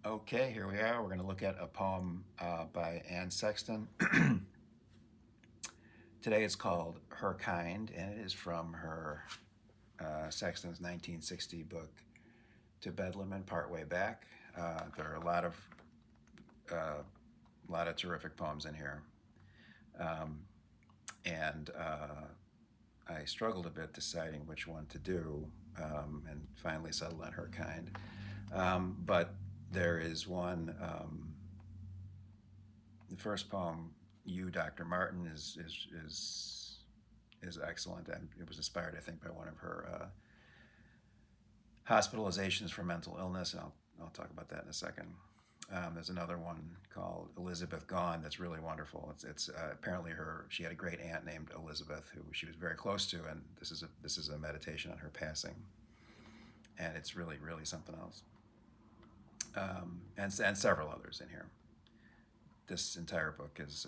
Okay, here we are. We're going to look at a poem by Anne Sexton. Today it's called Her Kind, and it is from her Sexton's 1960 book, To Bedlam and Partway Back. There are a lot of terrific poems in here. Um, and I struggled a bit deciding which one to do, and finally settled on Her Kind. But there is one. The first poem, "You, Dr. Martin," is excellent, and it was inspired, I think, by one of her hospitalizations for mental illness. And I'll talk about that in a second. There's another one called "Elizabeth Gone" that's really wonderful. It's apparently she had a great aunt named Elizabeth who she was very close to, and this is a meditation on her passing, and it's really something else. And several others in here. This entire book is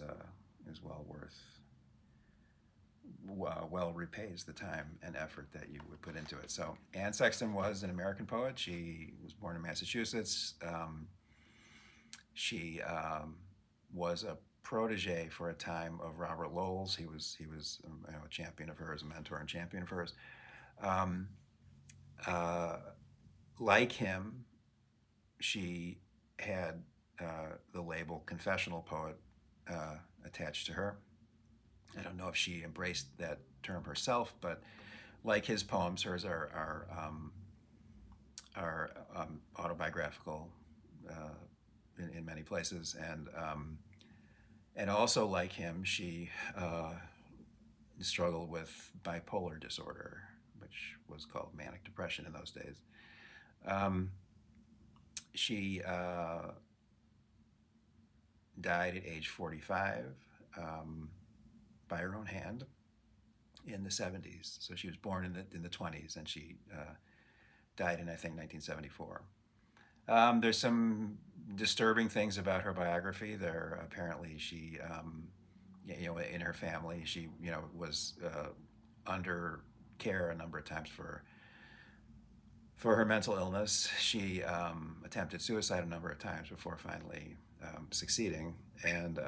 well repays the time and effort that you would put into it. So Anne Sexton was an American poet. She was born in Massachusetts. She was a protege for a time of Robert Lowell's. He was a champion of hers, a mentor and champion of hers. Um, uh, like him, she had the label confessional poet attached to her. I don't know if she embraced that term herself, but like his poems, hers are autobiographical in many places, and also like him, she struggled with bipolar disorder, which was called manic depression in those days. Um, she died at age 45 um, by her own hand in the 70s. So she was born in the 20s, and she died in, I think, 1974. There's some disturbing things about her biography. There apparently she, in her family, she was under care a number of times for her mental illness. She attempted suicide a number of times before finally succeeding, and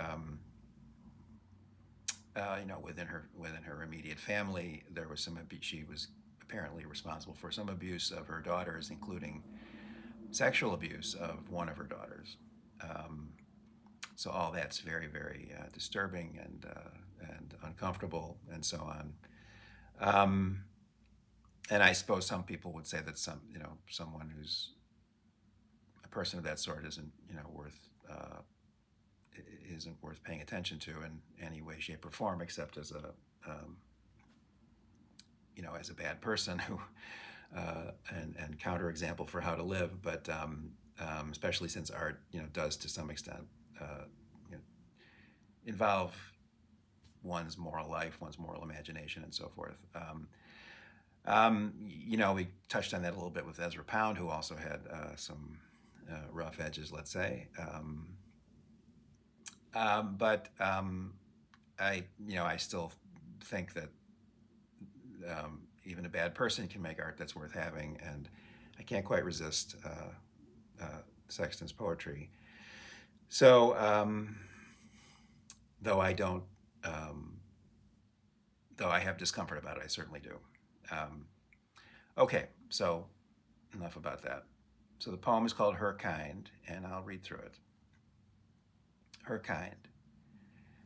within her immediate family, there was some abuse. She was apparently responsible for some abuse of her daughters, including sexual abuse of one of her daughters. Um, so all that's very disturbing and uncomfortable and so on. Um, and I suppose some people would say that someone who's a person of that sort isn't worth paying attention to in any way, shape, or form, except as um, as a bad person who and counterexample for how to live. But especially since art, does to some extent you know, involve one's moral life, one's moral imagination, and so forth. We touched on that a little bit with Ezra Pound, who also had some rough edges, let's say. But I still think that even a bad person can make art that's worth having, and I can't quite resist Sexton's poetry. So, though I don't, though I have discomfort about it, I certainly do. Um, okay, so enough about that. So the poem is called Her Kind, and I'll read through it. Her Kind.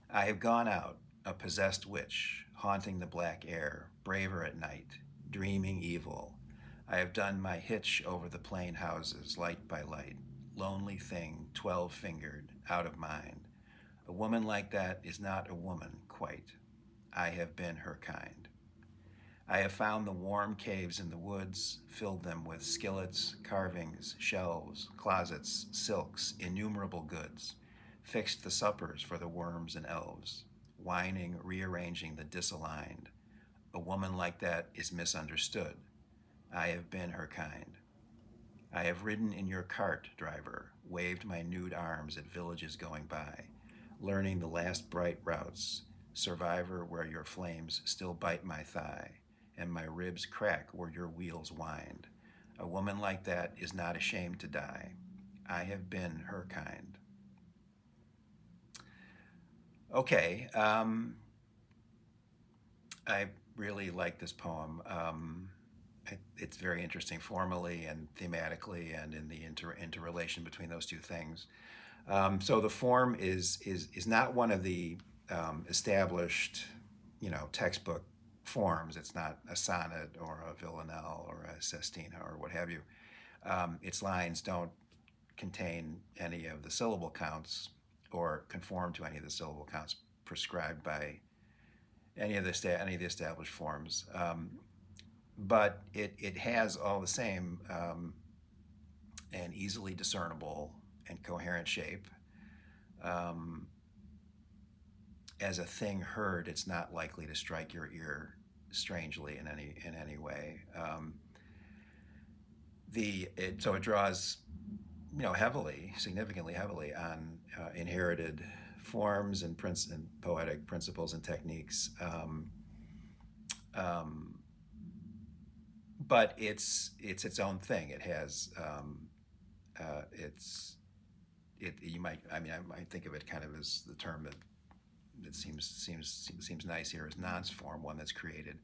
I have gone out, a possessed witch, haunting the black air, braver at night, dreaming evil. I have done my hitch over the plain houses, light by light, lonely thing, 12-fingered, out of mind. A woman like that is not a woman, quite. I have been her kind. I have found the warm caves in the woods, filled them with skillets, carvings, shelves, closets, silks, innumerable goods, fixed the suppers for the worms and elves, whining, rearranging the disaligned. A woman like that is misunderstood. I have been her kind. I have ridden in your cart, driver, waved my nude arms at villages going by, learning the last bright routes, survivor where your flames still bite my thigh, and my ribs crack where your wheels wind. A woman like that is not ashamed to die. I have been her kind. Okay, I really like this poem. It's very interesting formally and thematically, and in the interrelation between those two things. So the form is not one of the established, textbook forms. It's not a sonnet or a villanelle or a sestina or what have you. Its lines don't contain any of the syllable counts or conform to any of the syllable counts prescribed by any of the established forms. But it has all the same an easily discernible and coherent shape. Um, as a thing heard, it's not likely to strike your ear strangely in any way. So it draws, heavily, significantly heavily on inherited forms and poetic principles and techniques. Um, but it's its own thing. It has it's it you might I mean I might think of it kind of as the term that seems nice here is nonce form, one that's created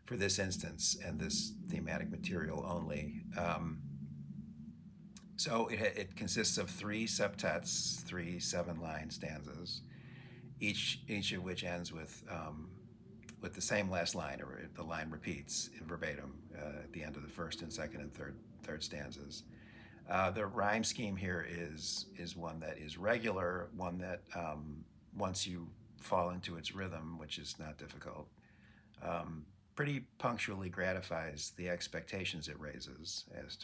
for this instance and this thematic material only. So it consists of three septets, three 7-line stanzas, each of which ends with the same last line, or the line repeats verbatim at the end of the first and second and third stanzas. The rhyme scheme here is one that is regular, one that once you fall into its rhythm, which is not difficult, pretty punctually gratifies the expectations it raises as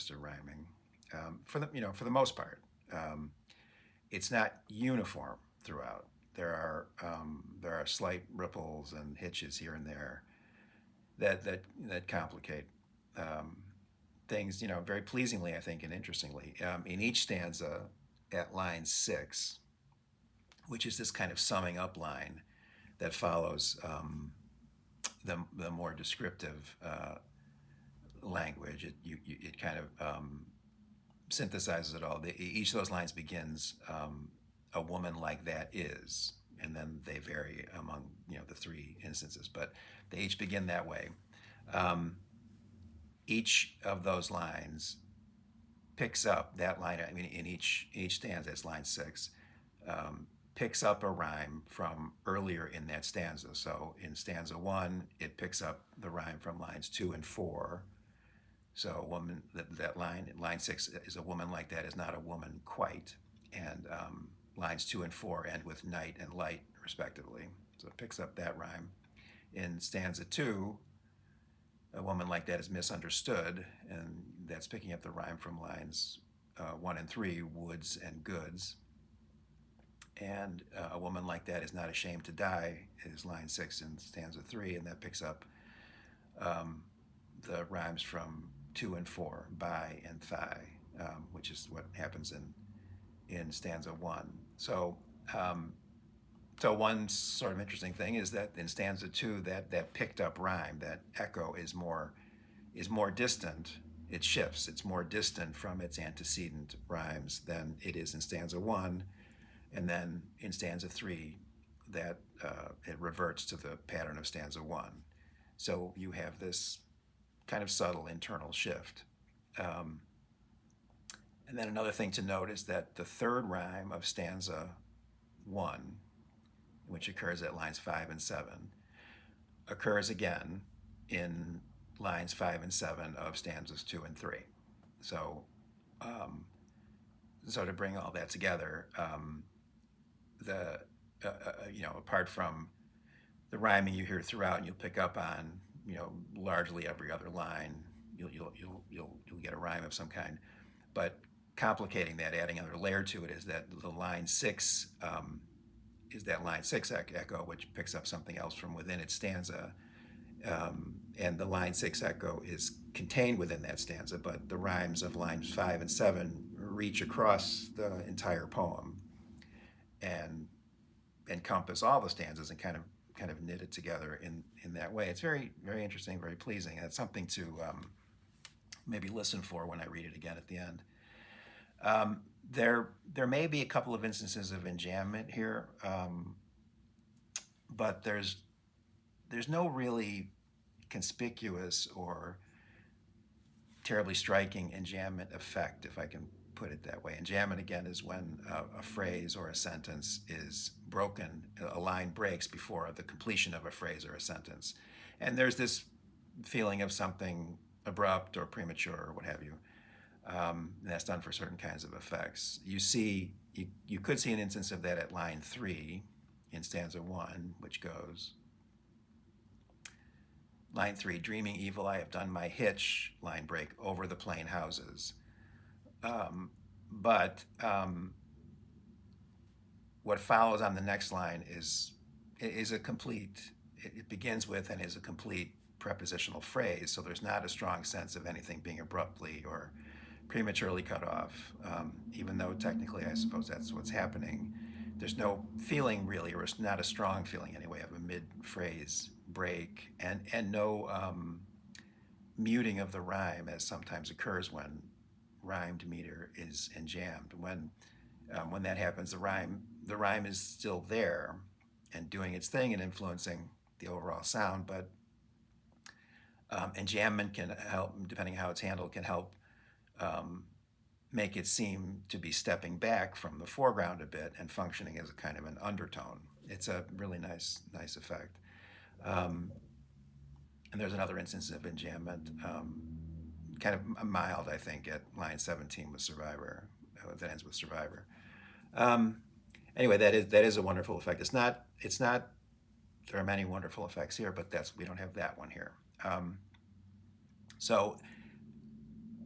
to rhyming. For the most part, it's not uniform throughout. There are slight ripples and hitches here and there that complicate things, very pleasingly, I think, and interestingly. In each stanza, at line 6, which is this kind of summing up line that follows the more descriptive language, it kind of synthesizes it all. Each of those lines begins, "A woman like that is," and then they vary among the three instances, but they each begin that way. Um, each of those lines picks up that line. I mean, in each stanza, it's line 6. Picks up a rhyme from earlier in that stanza. So in stanza 1, it picks up the rhyme from lines 2 and 4. So a woman, that line 6 is, "A woman like that is not a woman quite," and lines 2 and 4 end with "night" and "light," respectively. So it picks up that rhyme. In stanza 2, "A woman like that is misunderstood," and that's picking up the rhyme from lines 1 and 3, "woods" and "goods." And "A woman like that is not ashamed to die" is line 6 in stanza 3, and that picks up the rhymes from 2 and 4, "by" and "thigh," which is what happens in stanza 1. So one sort of interesting thing is that in stanza 2, that picked up rhyme, that echo is more distant. It shifts. It's more distant from its antecedent rhymes than it is in stanza 1, and then in stanza 3, that it reverts to the pattern of stanza 1. So you have this kind of subtle internal shift. And then another thing to note is that the third rhyme of stanza 1, which occurs at lines 5 and 7, occurs again in lines 5 and 7 of stanzas 2 and 3. So, so to bring all that together, apart from the rhyming you hear throughout, and you'll pick up on, largely every other line, you'll get a rhyme of some kind. But complicating that, adding another layer to it, is that the line 6 is that line 6 echo, which picks up something else from within its stanza. And the line 6 echo is contained within that stanza, but the rhymes of lines 5 and 7 reach across the entire poem and encompass all the stanzas and kind of knit it together in that way. It's very, very interesting, very pleasing, and it's something to maybe listen for when I read it again at the end. Um, there may be a couple of instances of enjambment here, but there's no really conspicuous or terribly striking enjambment effect, if I can put it that way. Enjambment, again, is when a phrase or a sentence is broken, a line breaks before the completion of a phrase or a sentence. And there's this feeling of something abrupt or premature or what have you. And that's done for certain kinds of effects. You could see an instance of that at line 3 in stanza 1, which goes, line 3, dreaming evil, I have done my hitch, line break, over the plain houses. But what follows on the next line is a complete, it begins with and is a complete prepositional phrase, so there's not a strong sense of anything being abruptly or prematurely cut off, even though technically I suppose that's what's happening. There's no feeling really, or it's not a strong feeling anyway, of a mid-phrase break, and no muting of the rhyme, as sometimes occurs when rhymed meter is enjambed. When that happens, the rhyme is still there and doing its thing and influencing the overall sound, but enjambment can help, depending on how it's handled, can help um, make it seem to be stepping back from the foreground a bit and functioning as a kind of an undertone. It's a really nice effect. Um, and there's another instance of enjambment, kind of mild, I think, at line 17 with Survivor. That ends with Survivor. Um, anyway, that is a wonderful effect. It's not. There are many wonderful effects here, but we don't have that one here. So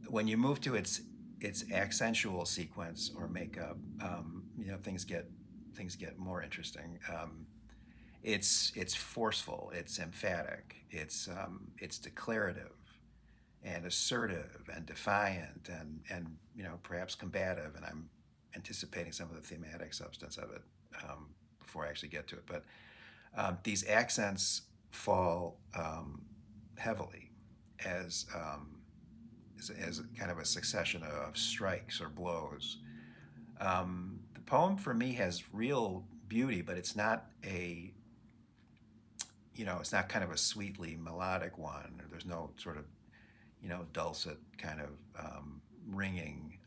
when you move to its accentual sequence or makeup, things get more interesting. It's forceful, it's emphatic, it's declarative and assertive and defiant and perhaps combative. And I'm anticipating some of the thematic substance of it before I actually get to it. But these accents fall heavily as kind of a succession of strikes or blows. The poem for me has real beauty, but it's not kind of a sweetly melodic one. There's no sort of dulcet kind of ringing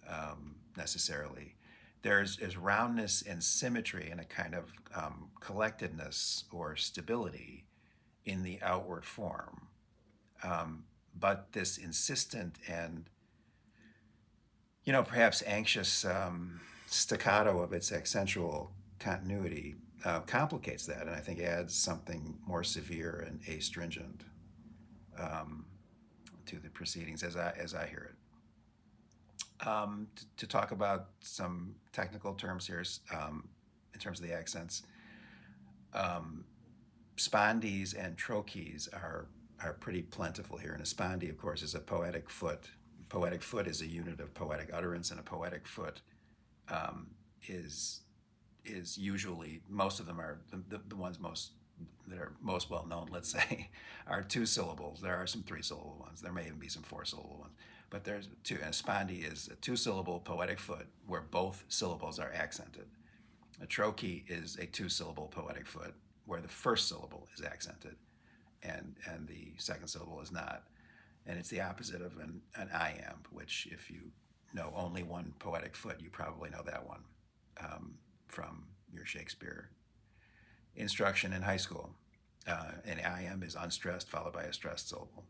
necessarily. There's roundness and symmetry and a kind of collectedness or stability in the outward form. But this insistent and perhaps anxious staccato of its accentual continuity complicates that, and I think adds something more severe and astringent um, to the proceedings as I hear it. To talk about some technical terms here, in terms of the accents, um, spondees and trochees are pretty plentiful here. And a spondee, of course, is a poetic foot. Poetic foot is a unit of poetic utterance, and a poetic foot um, is is usually, most of them are the ones that are most well known, let's say, are two syllables. There are some three syllable ones. There may even be some four syllable ones. But there's two. And a spondee is a two syllable poetic foot where both syllables are accented. A trochee is a two syllable poetic foot where the first syllable is accented and the second syllable is not. And it's the opposite of an iamb, which, if you know only one poetic foot, you probably know that one from your Shakespeare instruction in high school. An iamb is unstressed followed by a stressed syllable.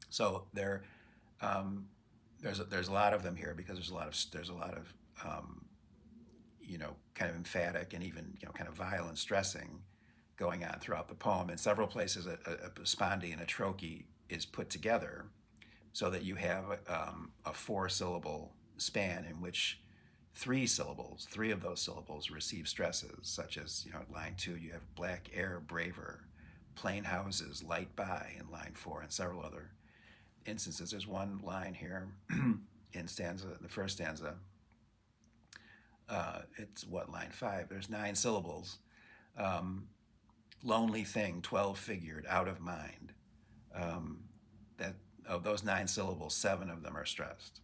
So there's a lot of them here because there's a lot of kind of emphatic and even kind of violent stressing going on throughout the poem. In several places, a spondee and a trochee is put together so that you have a four-syllable span in which three of those syllables receive stresses, such as at line 2 you have black air, braver, plain houses, light by in line 4, and several other instances. There's one line here in the first stanza. It's line 5. There's 9 syllables. Lonely thing, 12 figured, out of mind. That of those 9 syllables, 7 of them are stressed.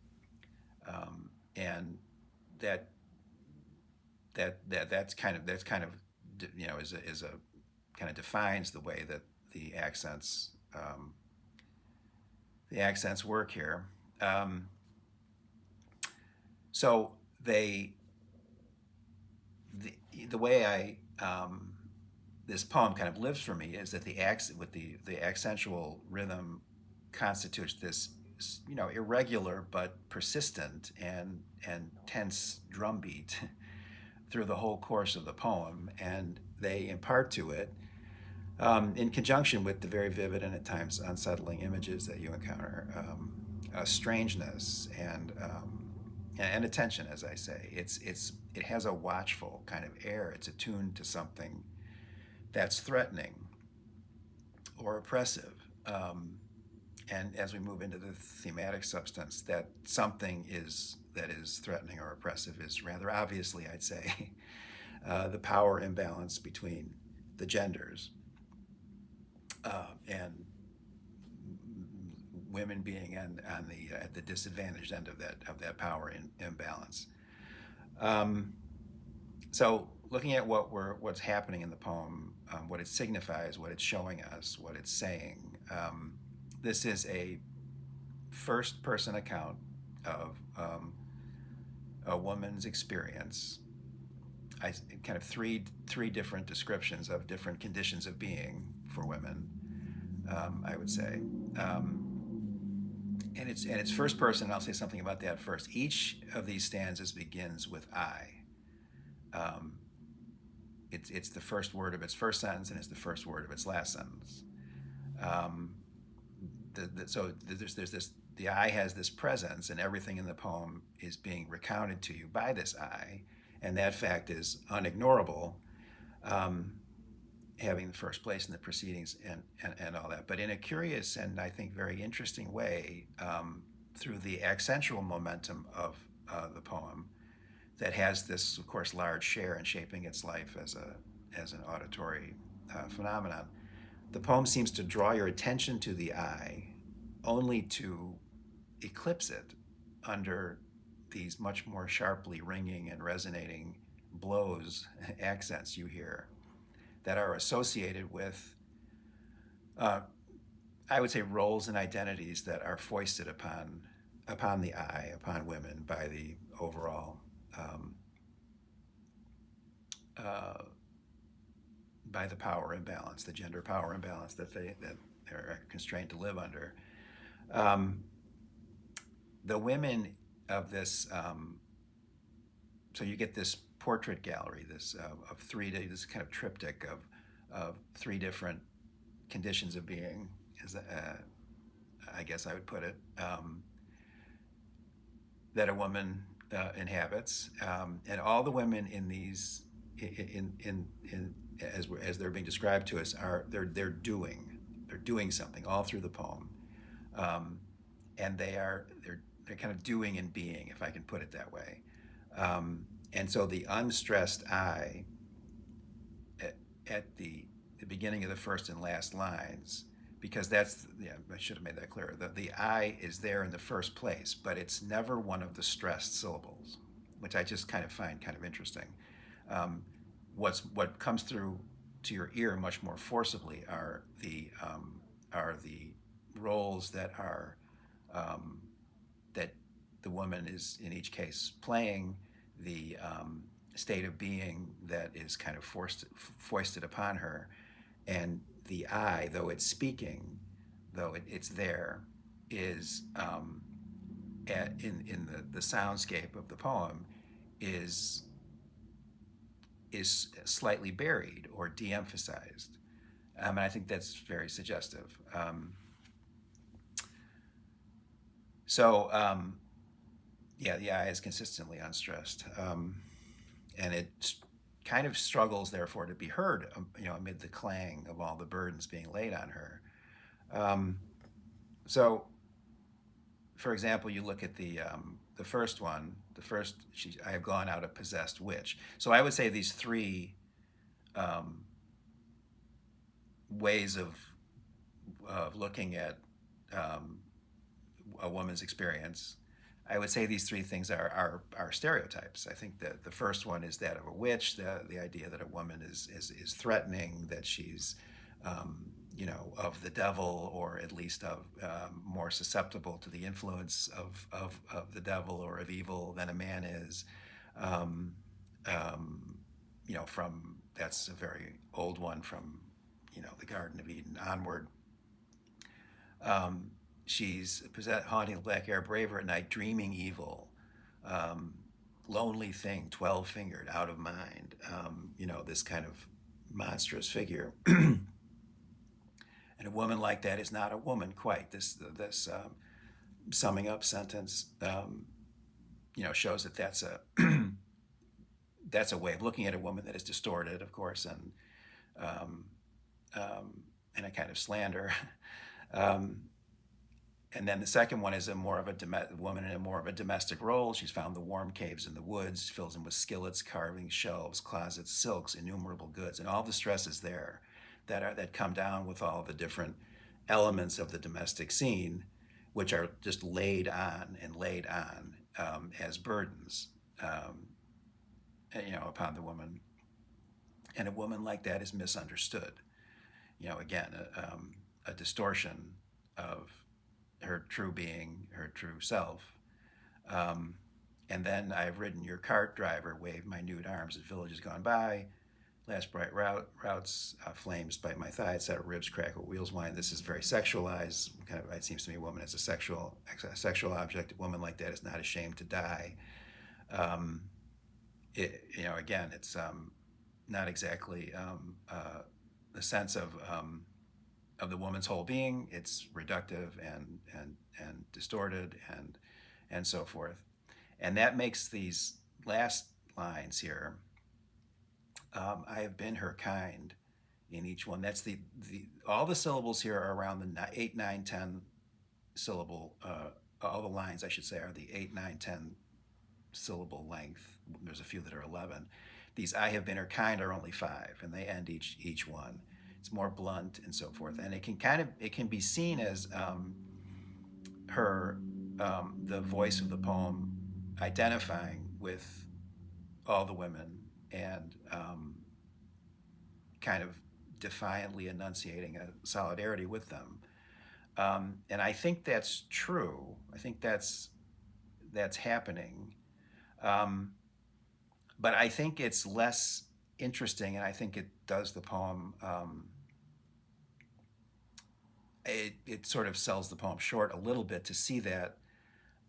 And that that's kind of is a kind of defines the way that the accents um, the accents work here. Um, so they the the way this poem kind of lives for me is that the accent with the accentual rhythm constitutes this irregular but persistent and tense drum beat through the whole course of the poem, and they impart to it, in conjunction with the very vivid and at times unsettling images that you encounter, a strangeness and attention. As I say, it has a watchful kind of air. It's attuned to something that's threatening or oppressive. And as we move into the thematic substance, that something that is threatening or oppressive is rather obviously, I'd say, the power imbalance between the genders, and women being on the at the disadvantaged end of that power imbalance. Um, so looking at what's happening in the poem, what it signifies, what it's showing us, what it's saying. This is a first-person account of a woman's experience. Kind of three different descriptions of different conditions of being for women. I would say, and it's first person. And I'll say something about that first. Each of these stanzas begins with "I." Um, it's the first word of its first sentence, and it's the first word of its last sentence. Um, so there's this. The I has this presence, and everything in the poem is being recounted to you by this I, and that fact is unignorable, having the first place in the proceedings and all that. But in a curious and I think very interesting way, through the accentual momentum of the poem, that has this, of course, large share in shaping its life as an auditory phenomenon. The poem seems to draw your attention to the I, only to eclipse it under these much more sharply ringing and resonating blows, accents you hear that are associated with, I would say, roles and identities that are foisted upon the I, upon women, by the overall um, uh, by the power imbalance, the gender power imbalance that they're constrained to live under. Um, the women of this, so you get this portrait gallery, this of this kind of triptych of three different conditions of being, as I guess I would put it, that a woman inhabits, and all the women in these, in as they're being described to us, they're doing something all through the poem, and they're kind of doing and being, if I can put it that way. And so the unstressed I at the beginning of the first and last lines, because I should have made that clearer. The I is there in the first place, but it's never one of the stressed syllables, which I just kind of find kind of interesting. What comes through to your ear much more forcibly are the roles that are that the woman is in each case playing, the state of being that is kind of foisted upon her, and the I, though it's speaking, though it's there, is in the soundscape of the poem is slightly buried or de-emphasized, and I think that's very suggestive. Yeah, the I is consistently unstressed, and it kind of struggles, therefore, to be heard, amid the clang of all the burdens being laid on her. So, for example, you look at the first one. I have gone out a possessed witch. So I would say these three ways of looking at a woman's experience I would say these three things are stereotypes. I think that the first one is that of a witch, the idea that a woman is threatening, that she's, of the devil, or at least of more susceptible to the influence of the devil or of evil than a man is. Um, from that's a very old one from, the Garden of Eden onward. Um, she's haunting the black air, braver at night, dreaming evil, um, lonely thing, 12-fingered, out of mind. This kind of monstrous figure. And a woman like that is not a woman quite. This summing up sentence, shows that that's a way of looking at a woman that is distorted, of course, um, and a kind of slander. Um, and then the second one is a more of a woman in a more of a domestic role. She's found the warm caves in the woods, fills them with skillets, carvings, shelves, closets, silks, innumerable goods, and all the stresses there that come down with all the different elements of the domestic scene, which are just laid on and laid on as burdens, upon the woman. And a woman like that is misunderstood. Again, a distortion of her true being, her true self. Um, and then I've ridden your cart, driver, waved my nude arms as villages gone by. Last bright routes, flames bite my thigh, etc. Ribs crack with wheels whine. This is very sexualized. Kind of, it seems to me, a woman is a sexual object. A woman like that is not ashamed to die. Um, Again, it's not exactly the sense of the woman's whole being. It's reductive and distorted and so forth, and that makes these last lines here. I have been her kind in each one. That's the all the syllables here are around the 8, 9, 10 syllable. All the lines, I should say, are the 8, 9, 10 syllable length. There's a few that are 11. These I have been her kind are only 5, and they end each one. It's more blunt and so forth, and it can be seen as her the voice of the poem identifying with all the women and kind of defiantly enunciating a solidarity with them. And I think that's true. I think that's happening. But I think it's less interesting, and I think it does the poem. It sort of sells the poem short a little bit to see that,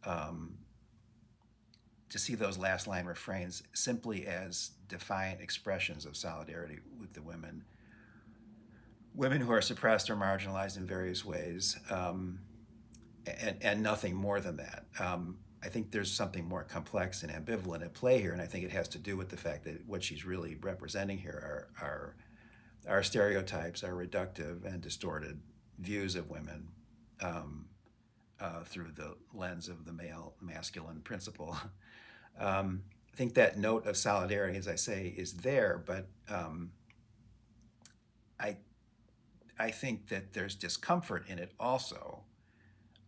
to see those last line refrains simply as defiant expressions of solidarity with the women who are suppressed or marginalized in various ways, and nothing more than that. I think there's something more complex and ambivalent at play here, and I think it has to do with the fact that what she's really representing here are stereotypes, are reductive and distorted views of women, through the lens of the male masculine principle. I think that note of solidarity, as I say, is there, but I I think that there's discomfort in it also,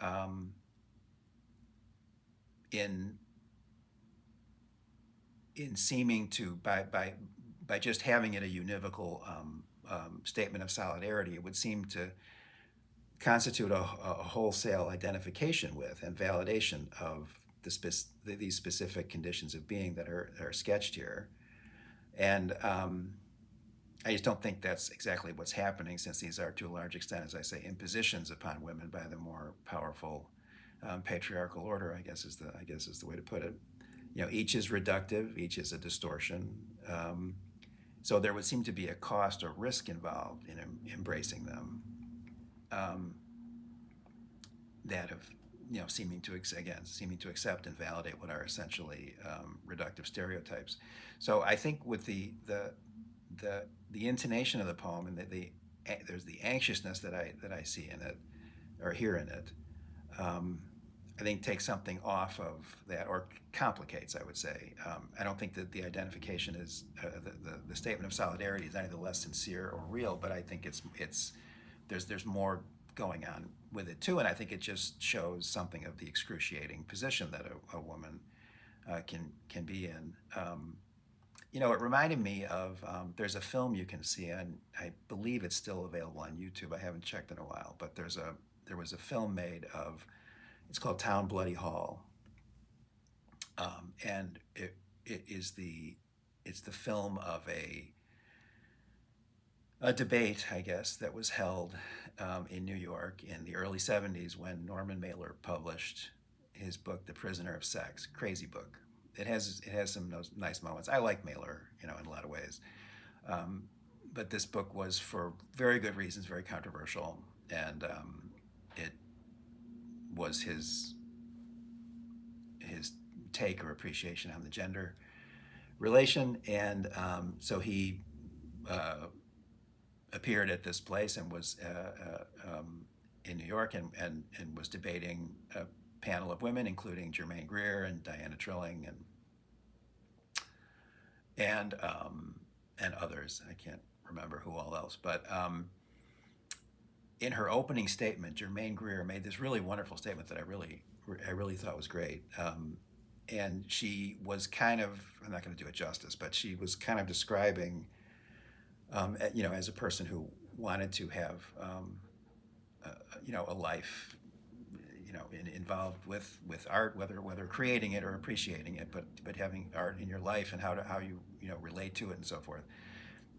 um, in seeming to by just having it a univocal statement of solidarity. It would seem to constitute a wholesale identification with and validation of these specific conditions of being that are sketched here. And I just don't think that's exactly what's happening, since these are, to a large extent, as I say, impositions upon women by the more powerful patriarchal order. I guess is the way to put it. Each is reductive, each is a distortion. So there would seem to be a cost or risk involved in embracing them. That of seeming to accept and validate what are essentially reductive stereotypes. So I think with the intonation of the poem, and there's the anxiousness that I see in it or hear in it, I think takes something off of that, or complicates, I would say. I don't think that the identification is the statement of solidarity is any the less sincere or real, but I think there's more going on with it too, and I think it just shows something of the excruciating position that a woman can be in. It reminded me of there's a film you can see, and I believe it's still available on YouTube. I haven't checked in a while, but there was a film made of. It's called Town Bloody Hall, and it is it's the film of a debate, I guess, that was held in New York in the early '70s when Norman Mailer published his book, The Prisoner of Sex. Crazy book. It has some nice moments. I like Mailer, in a lot of ways, but this book was for very good reasons very controversial, and it was his take or appreciation on the gender relation, and so he appeared at this place and was in New York and was debating a panel of women, including Germaine Greer and Diana Trilling and others. I can't remember who all else, but in her opening statement, Germaine Greer made this really wonderful statement that I really thought was great. And she was kind of, I'm not going to do it justice, but she was kind of describing, as a person who wanted to have, a life, involved with art, whether creating it or appreciating it, but having art in your life and how you relate to it and so forth.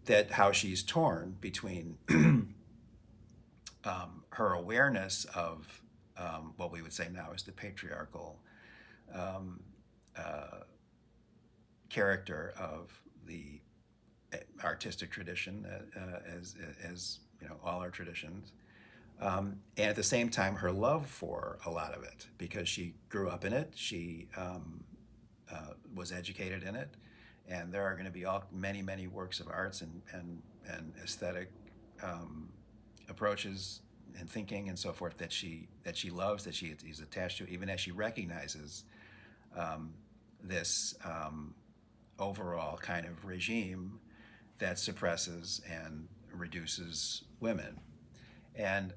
That how she's torn between her awareness of what we would say now is the patriarchal character of the artistic tradition, as all our traditions, and at the same time her love for a lot of it because she grew up in it. She was educated in it, and there are going to be many works of arts and aesthetic approaches and thinking and so forth that she loves, that she is attached to, even as she recognizes this overall kind of regime that suppresses and reduces women. And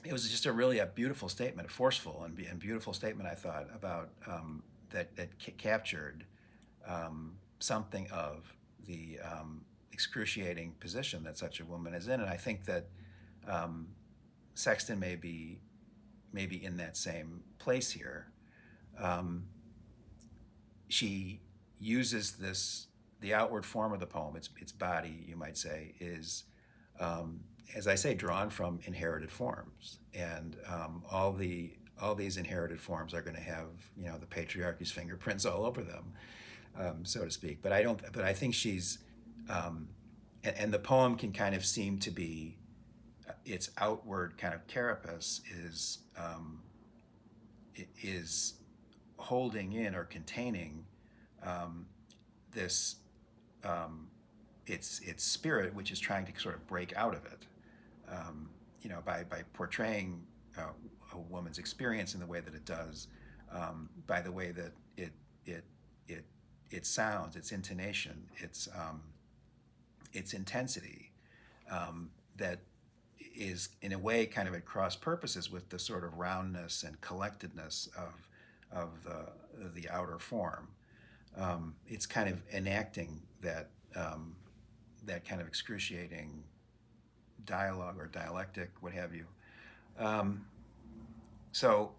it was just a beautiful statement, a forceful and beautiful statement, I thought, about that captured something of the excruciating position that such a woman is in. And I think that Sexton may be in that same place here. She uses the outward form of the poem, its body, you might say, is, as I say, drawn from inherited forms, and all these inherited forms are going to have the patriarchy's fingerprints all over them, so to speak. But I think she's, and the poem can kind of seem to be its outward kind of carapace is holding in or containing this its spirit, which is trying to sort of break out of it, by portraying a woman's experience in the way that it does, by the way that it sounds, its intonation, its intensity, that is in a way kind of at cross purposes with the sort of roundness and collectedness of the outer form. It's kind of enacting that kind of excruciating dialogue or dialectic, what have you. So,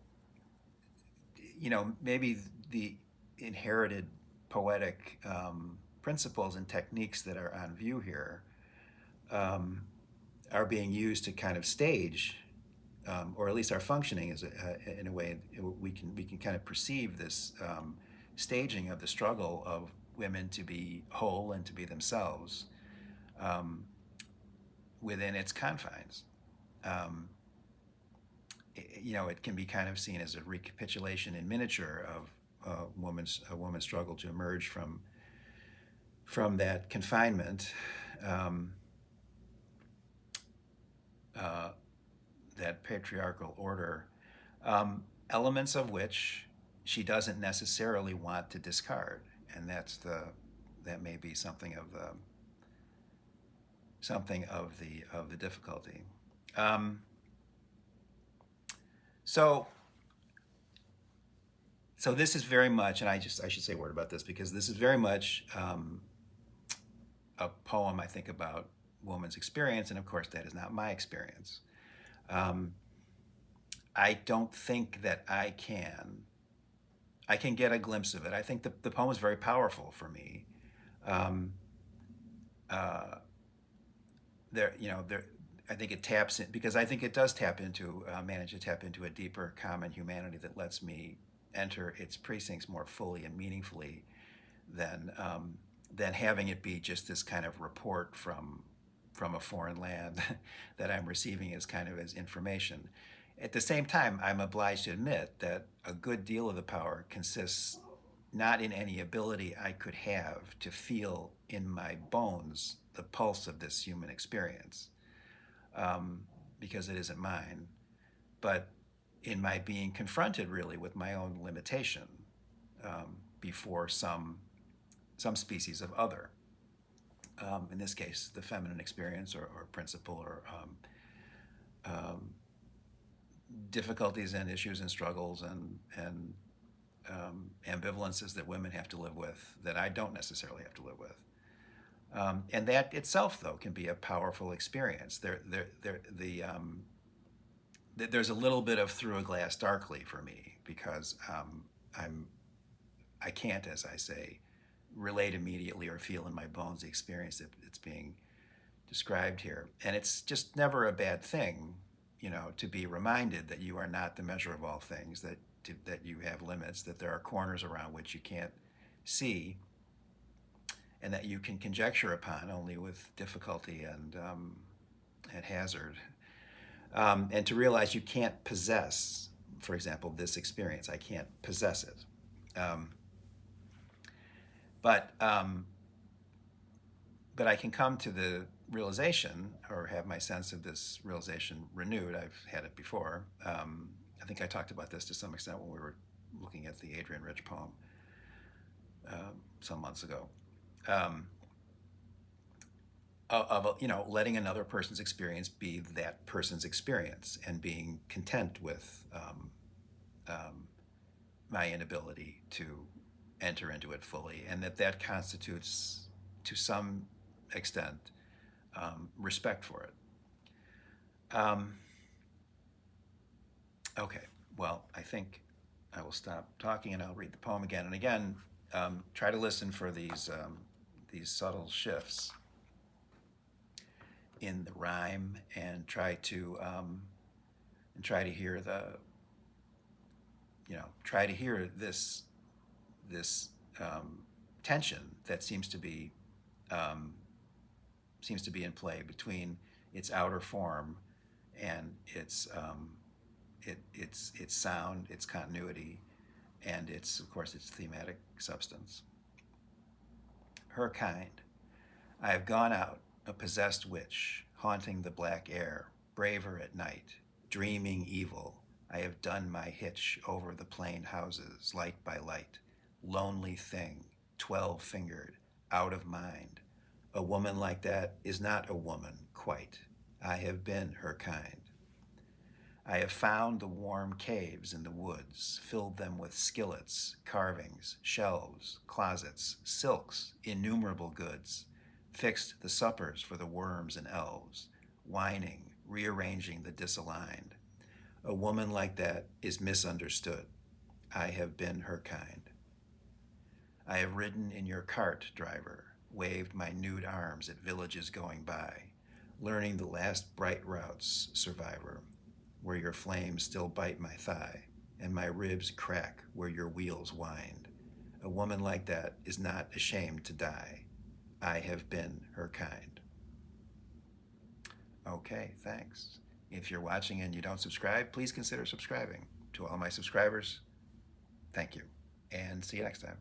maybe the inherited poetic principles and techniques that are on view here are being used to kind of stage, or at least are functioning as in a way we can kind of perceive this staging of the struggle of women to be whole and to be themselves within its confines. It can be kind of seen as a recapitulation in miniature of a woman's struggle to emerge from that confinement, that patriarchal order, elements of which she doesn't necessarily want to discard, and that may be something of the difficulty. Um, so so this is very much, and I should say a word about this because this is very much a poem I think about woman's experience, and of course that is not my experience. Um, I don't think that I can get a glimpse of it. I think the poem is very powerful for me. Um, uh, there, I think it taps in because I think it does tap into manage to tap into a deeper common humanity that lets me enter its precincts more fully and meaningfully than than having it be just this kind of report from a foreign land that I'm receiving as kind of as information. At the same time, I'm obliged to admit that a good deal of the power consists not in any ability I could have to feel in my bones the pulse of this human experience, um, because it isn't mine, but in my being confronted really with my own limitation before some species of other. In this case, the feminine experience or principle or um, difficulties and issues and struggles and ambivalences that women have to live with that I don't necessarily have to live with. And that itself, though, can be a powerful experience. There's a little bit of through a glass darkly for me because I'm I can't, as I say, relate immediately or feel in my bones the experience that it's being described here. And it's just never a bad thing, to be reminded that you are not the measure of all things, that you have limits, that there are corners around which you can't see, and that you can conjecture upon only with difficulty and hazard. And to realize you can't possess, for example, this experience. I can't possess it. Um, but but I can come to the realization or have my sense of this realization renewed. I've had it before. I think I talked about this to some extent when we were looking at the Adrian Rich poem some months ago. Um, of letting another person's experience be that person's experience and being content with um, my inability to enter into it fully, and that constitutes to some extent respect for it. Okay, well, I think I will stop talking and I'll read the poem again and again. Try to listen for these subtle shifts in the rhyme, and try to hear try to hear this tension that um, seems to be in play between its outer form and its sound, its continuity, and its of course its thematic substance. Her kind. I have gone out, a possessed witch, haunting the black air, braver at night, dreaming evil. I have done my hitch over the plain houses, light by light. Lonely thing, 12-fingered, out of mind. A woman like that is not a woman, quite. I have been her kind. I have found the warm caves in the woods, filled them with skillets, carvings, shelves, closets, silks, innumerable goods, fixed the suppers for the worms and elves, whining, rearranging the disaligned. A woman like that is misunderstood. I have been her kind. I have ridden in your cart, driver, waved my nude arms at villages going by, learning the last bright routes, survivor, where your flames still bite my thigh, and my ribs crack where your wheels wind. A woman like that is not ashamed to die. I have been her kind. Okay, thanks. If you're watching and you don't subscribe, please consider subscribing. To all my subscribers, thank you, and see you next time.